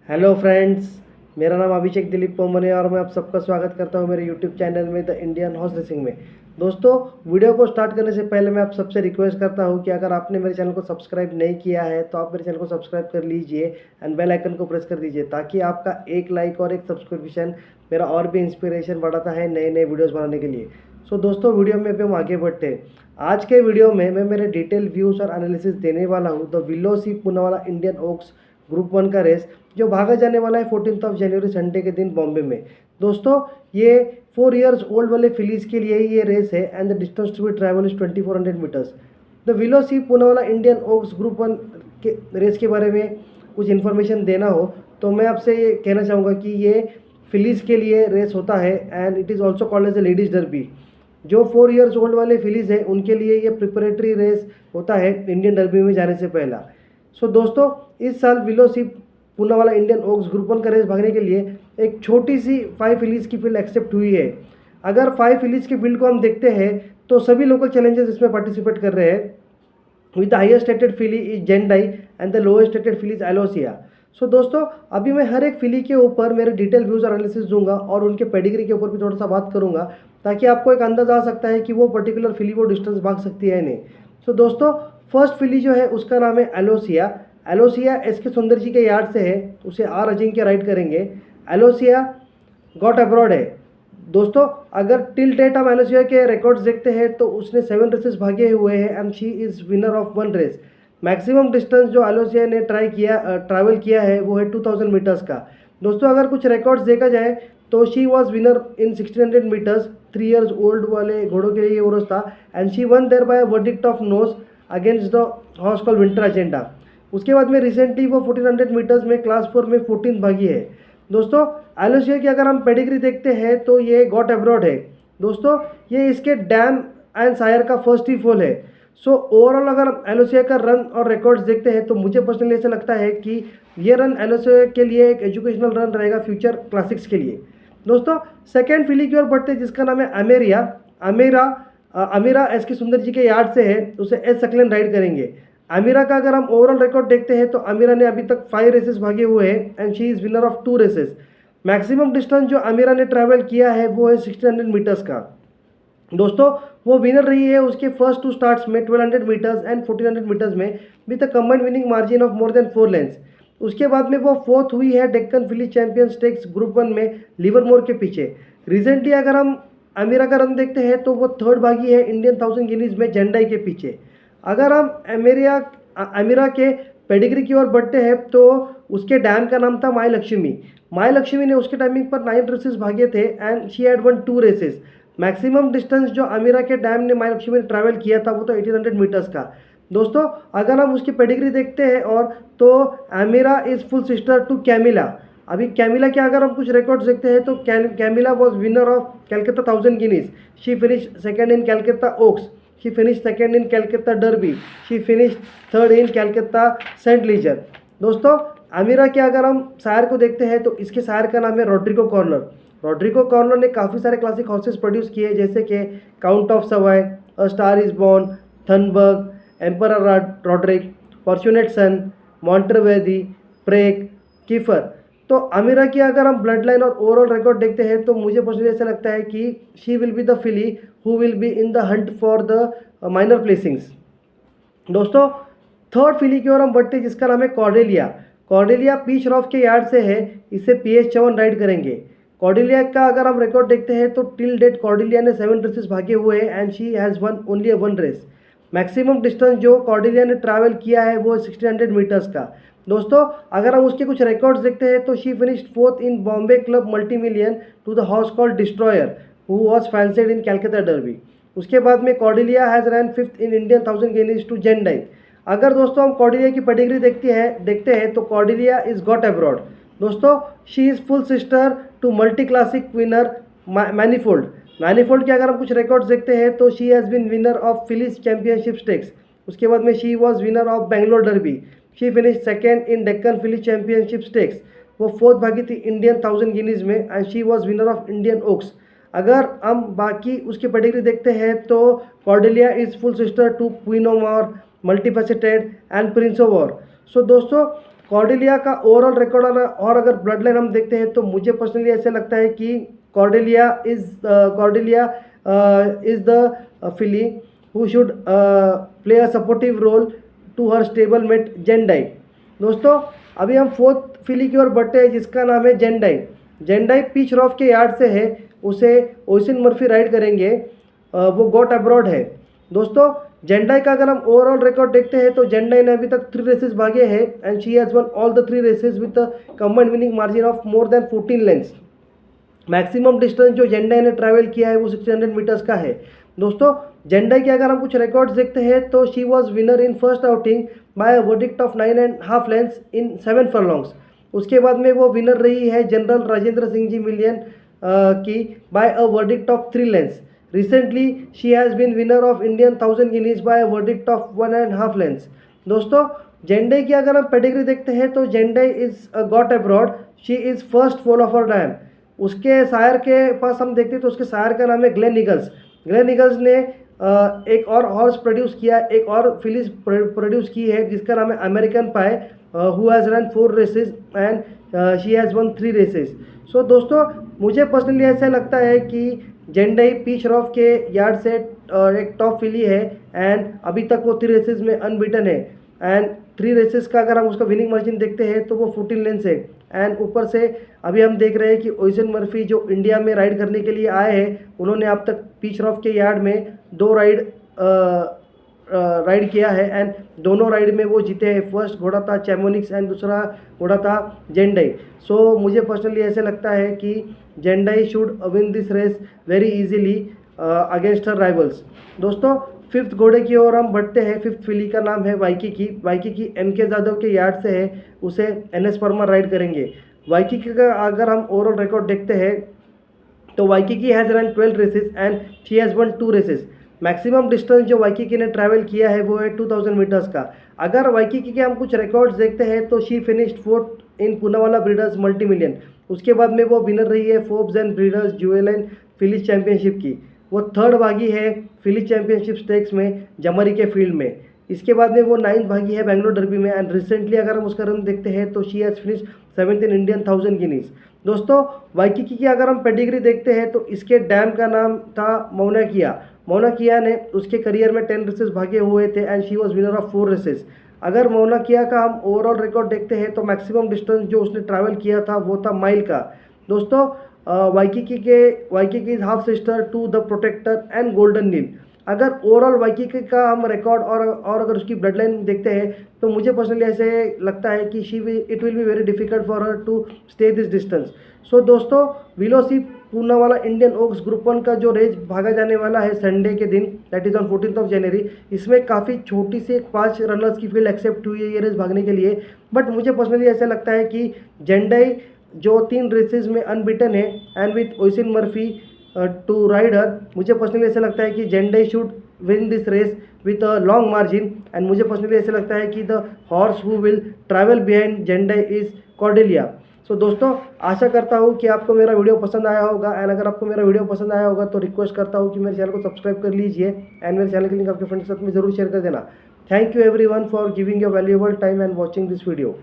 Hello friends, मेरा नाम अभिषेक दिलीप पोमन है और मैं आप सबका स्वागत करता हूं मेरे यूट्यूब चैनल में द इंडियन हॉर्स रेसिंग में। दोस्तों, वीडियो को स्टार्ट करने से पहले मैं आप सबसे रिक्वेस्ट करता हूं कि अगर आपने मेरे चैनल को सब्सक्राइब नहीं किया है तो आप मेरे चैनल को सब्सक्राइब कर लीजिए एंड बेल आइकन को प्रेस कर दीजिए, ताकि आपका एक लाइक और एक सब्सक्रिप्शन मेरा और भी इंस्पिरेशन बढ़ाता है नए नए वीडियोज़ बनाने के लिए। सो दोस्तों, वीडियो में अभी हम आगे बढ़ते हैं। आज के वीडियो में मैं मेरे डिटेल व्यूज़ और एनालिसिस देने वाला हूँ द विलोसी पूनावाला इंडियन ओक्स ग्रुप 1 का रेस, जो भागा जाने वाला है 14 जनवरी संडे के दिन बॉम्बे में। दोस्तों, ये 4 इयर्स ओल्ड वाले फिलीज के लिए ही ये रेस है and the distance to be travel is 2400 meters. The विलोसी पूनावाला इंडियन ओक्स ग्रुप 1 के रेस के बारे में कुछ इन्फॉर्मेशन देना हो तो मैं आपसे ये कहना चाहूँगा कि ये फिलीज के लिए रेस होता है and it is also called as a ladies derby. जो 4 इयर्स ओल्ड वाले फिलीज है उनके लिए ये प्रिपरेटरी रेस होता है इंडियन डर्बी में जाने से पहला। सो दोस्तों, इस साल विलोसी पूनावाला इंडियन ओक्स ग्रुप 1 का रेस भागने के लिए एक छोटी सी 5 फिलीज की फील्ड एक्सेप्ट हुई है। अगर 5 फिलीज की फील्ड को हम देखते हैं तो सभी लोकल चैलेंजर्स इसमें पार्टिसिपेट कर रहे हैं। With the highest rated filly is जेंडाई and the lowest rated filly is एलोसिया। सो दोस्तों, अभी मैं हर एक फिली के ऊपर मेरे डिटेल व्यूज़ और एनालिसिस दूंगा और उनके पेडिग्री के ऊपर भी थोड़ा सा बात करूंगा, ताकि आपको एक अंदाज़ा आ सकता है कि वो पर्टिकुलर फिली वो डिस्टेंस भाग सकती है नहीं। सो दोस्तों, फर्स्ट फिली जो है उसका नाम है एलोसिया। एलोसिया एस के सुंदर जी के यार्ड से है, उसे आर अजिंक्य राइड करेंगे। एलोसिया गॉट अब्रॉड है। दोस्तों, अगर टिल डेट हम एलोसिया के रिकॉर्ड्स देखते हैं तो उसने 7 रेसेस भागे हुए हैं and she is winner of 1 race. Maximum distance जो एलोसिया ने ट्रैवल किया है वो है 2000 मीटर्स का। दोस्तों, अगर कुछ रिकॉर्ड्स देखा जाए तो she was winner in 1600 meters. 3 years old वाले घोड़ों के लिए ये वो था and she won there by verdict of nose against the horse called winter agenda. उसके बाद में रिसेंटली वो 1400 मीटर्स में क्लास 4 में 14 भागी है। दोस्तों, एलोसिया की अगर हम पेडिग्री देखते हैं तो ये गॉट अब्रॉड है। दोस्तों, ये इसके डैम एंड सायर का फर्स्ट ही फॉल है। सो ओवरऑल अगर हम एलोसिया का रन और रिकॉर्ड्स देखते हैं तो मुझे पर्सनली ऐसा लगता है कि ये रन एलोसिया के लिए एक एजुकेशनल रन रहेगा फ्यूचर क्लासिक्स के लिए। दोस्तों, सेकेंड फिली की ओर बढ़ते हैं जिसका नाम है अमेरिया। अमीरा एस के सुंदर जी के यार्ड से है, उसे एस सकलेन राइड करेंगे। अमीरा का अगर हम ओवरऑल रिकॉर्ड देखते हैं तो अमीरा ने अभी तक 5 रेसेस भागे हुए हैं and she is winner of 2 races. Maximum distance जो अमीरा ने ट्रैवल किया है वो है 1600 मीटर्स का। दोस्तों, वो विनर रही है उसके फर्स्ट 2 स्टार्ट्स में 1200 मीटर्स एंड 1400 मीटर्स में with a combined winning margin of more then 4 lengths. उसके बाद में वो फोर्थ हुई है डेक्कन फिली चैंपियन स्टेक्स ग्रुप 1 में लिवरमोर के पीछे। रिसेंटली अगर हम अमीरा का रन देखते हैं तो वो थर्ड भागी है इंडियन 1000 गिनीज में जेंडाई के पीछे। अगर हम अमीरा के पेडिग्री की ओर बढ़ते हैं तो उसके डैम का नाम था माई लक्ष्मी। माई लक्ष्मी ने उसके टाइमिंग पर 9 रेसेस भागे थे and she had won 2 races. Maximum distance जो अमीरा के डैम ने माई लक्ष्मी ने ट्रैवल किया था वो तो 1800 मीटर्स का। दोस्तों, अगर हम उसकी पेडिग्री देखते हैं और तो अमीरा is full sister to Camilla. अभी कैमिला के अगर हम कुछ रिकॉर्ड्स देखते हैं तो Camilla was winner of Calcutta 1000 Guineas. She finish second in Calcutta Oaks. She finished second in Calcutta Derby. She finished third in Calcutta St. Leger. दोस्तों, अमीरा के अगर हम शायर को देखते हैं तो इसके शायर का नाम है रॉड्रिगो कॉर्नर। रॉड्रिगो कॉर्नर ने काफ़ी सारे क्लासिक हॉर्सेस प्रोड्यूस किए जैसे कि काउंट ऑफ सवाई, a star is born, Thunberg, emperor Roderick, fortunate son, Monteverdi, प्रेग, कीफर। तो अमीरा की अगर हम ब्लड लाइन और ओवरऑल रिकॉर्ड देखते हैं तो मुझे पर्सनली ऐसा लगता है कि she will be the filly who will be in the hunt for the minor placings. दोस्तों, थर्ड फिली की ओर हम बढ़ते हैं जिसका नाम है कॉर्डेलिया। कॉर्डेलिया पीच रॉफ के यार्ड से है, इसे PH7 राइड करेंगे। कॉर्डेलिया का अगर हम रिकॉर्ड देखते हैं तो टिल डेट कॉर्डेलिया ने 7 रेसेस भागे हुए हैं and she has won only 1 race. Maximum distance जो कॉर्डेलिया ने ट्रैवल किया है वो 1600 मीटर्स का। दोस्तों, अगर हम उसके कुछ रिकॉर्ड्स देखते हैं तो she finished 4th in Bombay club multi million to the horse called destroyer who was fancied in Calcutta derby. उसके बाद में Cordelia has run 5th in Indian 1000 Guineas to जेंडाई। अगर दोस्तों हम कॉर्डेलिया की पेडिग्री देखते हैं तो कॉर्डेलिया इज गॉट अब्रॉड। दोस्तों, she is full sister to multi classic winner Manifold. Manifold के अगर हम कुछ रिकॉर्ड्स देखते हैं तो she has been winner of fillies championship stakes. उसके बाद में she was winner of Bangalore derby. She finish second in Deccan filly championship stakes. वो फोर्थ भागी थी इंडियन 1000 गिनीज में and she was winner of Indian Oaks. अगर हम बाकी उसकी पेडिग्री देखते हैं तो Cordelia is full sister to queen of war, multifaceted and prince of war. So दोस्तों, कॉर्डेलिया का ओवरऑल रिकॉर्ड और अगर ब्लड लाइन हम देखते हैं तो मुझे पर्सनली ऐसे लगता है कि Cordelia is the filly who should play a supportive role to her stable mate जेंडाई। दोस्तों अभी हम फोर्थ फिली की ओर बढ़ते हैं जिसका नाम है जेंडाई। जेंडाई पीच रॉफ के यार्ड से है, उसे ओसिन मर्फी राइड करेंगे, वो गॉट अब्रॉड है। दोस्तों जेंडाई का अगर हम ओवरऑल रिकॉर्ड देखते हैं तो जेंडाई ने अभी तक 3 रेसेस भागे हैं and she has won all the 3 races with the combined winning margin of more than 14 lengths. Maximum distance जो जेंडाई ने ट्रैवल किया है वो 600 मीटर्स का है। दोस्तों जेंडाई के अगर हम कुछ रिकॉर्ड्स देखते हैं तो she was winner in first outing by a verdict of 9.5 lengths in 7 furlongs. उसके बाद में वो विनर रही है जनरल राजेंद्र सिंह जी मिलियन की by a verdict of 3 lengths. Recently she has been winner of Indian 1000 Guineas by a verdict of 1.5 lengths. दोस्तों जेंडाई की अगर हम पेडिग्री देखते हैं तो जेंडाई is got abroad, she is first fall of her dam. उसके शायर के पास हम देखते हैं तो उसके शायर का नाम है ग्लेन ईगल्स। ग्लेन ईगल्स ने एक और हॉर्स प्रोड्यूस किया, एक और फिलिस प्रोड्यूस की है जिसका नाम है American pie, who has run 4 races and she has won 3 races. So दोस्तों मुझे पर्सनली ऐसा लगता है कि जेंडाई पीच रॉफ के यार्ड से एक टॉप फिली है एंड अभी तक वो 3 रेसेस में अनबीटन है एंड 3 रेसेस का अगर हम उसका विनिंग मार्जिन देखते हैं तो वो 14 लेंथ्स है। एंड ऊपर से अभी हम देख रहे हैं कि ओसिन मर्फी जो इंडिया में राइड करने के लिए आए हैं उन्होंने अब तक पीच रॉफ के यार्ड में 2 राइड किया है एंड दोनों राइड में वो जीते हैं। फर्स्ट घोड़ा था चैमोनिक्स एंड दूसरा घोड़ा था जेंडाई। सो मुझे पर्सनली ऐसे लगता है कि जेंडाई should win this race very easily against her rivals. दोस्तों 5th घोड़े की ओर हम बढ़ते हैं। 5th फिली का नाम है वाइकिकी। Waikiki MK. जाधव के यार्ड से है, उसे एन.एस. परमार राइड करेंगे। वाइकिकी का अगर हम ओवरऑल रिकॉर्ड देखते हैं तो Waikiki has run 12 races and she has won 2 races. Maximum distance जो वाइकिकी ने ट्रैवल किया है वो है 2000 मीटर्स का। अगर वाइकिकी के हम कुछ रिकॉर्ड्स देखते हैं तो she finished 4th in Poonawalla breeders multi million. उसके बाद में वो विनर रही है फोर्ब्स एंड ब्रीडर्स ज्वेलन फिलिस चैंपियनशिप की। वो 3rd भागी है फिलिस चैंपियनशिप स्टेक्स में जमरी के फील्ड में। इसके बाद में वो 9th भागी है बेंगलोर डर्बी में एंड रिसेंटली अगर हम उसका रन देखते हैं तो she has finish 7th in Indian 1000 Guinness. दोस्तों वाइकिकी की अगर हम पेडिग्री देखते हैं तो इसके डैम का नाम था मौना किया। मौना किया ने उसके करियर में 10 रेसेस भागे हुए थे and she was winner of 4 races. अगर मौना किया का हम ओवरऑल रिकॉर्ड देखते हैं तो मैक्सिमम डिस्टेंस जो उसने ट्रैवल किया था वो था माइल का। दोस्तों Waikiki is half sister to the protector and golden नील। अगर ओवरऑल वाइकिकी का हम रिकॉर्ड और अगर उसकी ब्लड लाइन देखते हैं तो मुझे पर्सनली ऐसे लगता है कि it will be very difficult for her to stay this distance. So दोस्तों विलोसी पूनावाला इंडियन ओक्स ग्रुप 1 का जो रेस भागा जाने वाला है संडे के दिन, that is on 14th of January, इसमें काफ़ी छोटी सी 5 रनर्स की फील्ड एक्सेप्ट हुई है ये रेस भागने के लिए। बट मुझे पर्सनली ऐसा लगता है कि जेंडाई जो 3 रेसेस में अनबीटन है and with Oisin Murphy to rider, मुझे पर्सनली ऐसा लगता है कि जेंडाई should win this race with a long margin and मुझे पर्सनली ऐसा लगता है कि the horse who will travel behind जेंडाई इज कॉर्डेलिया। सो दोस्तों आशा करता हूँ कि आपको मेरा वीडियो पसंद आया होगा एंड अगर आपको मेरा वीडियो पसंद आया होगा तो रिक्वेस्ट करता हूँ कि मेरे चैनल को सब्सक्राइब कर लीजिए एंड मेरे चैनल की लिंक आपके फ्रेंड्स के साथ में जरूर शेयर कर देना। Thank you everyone for giving your valuable time and watching this video.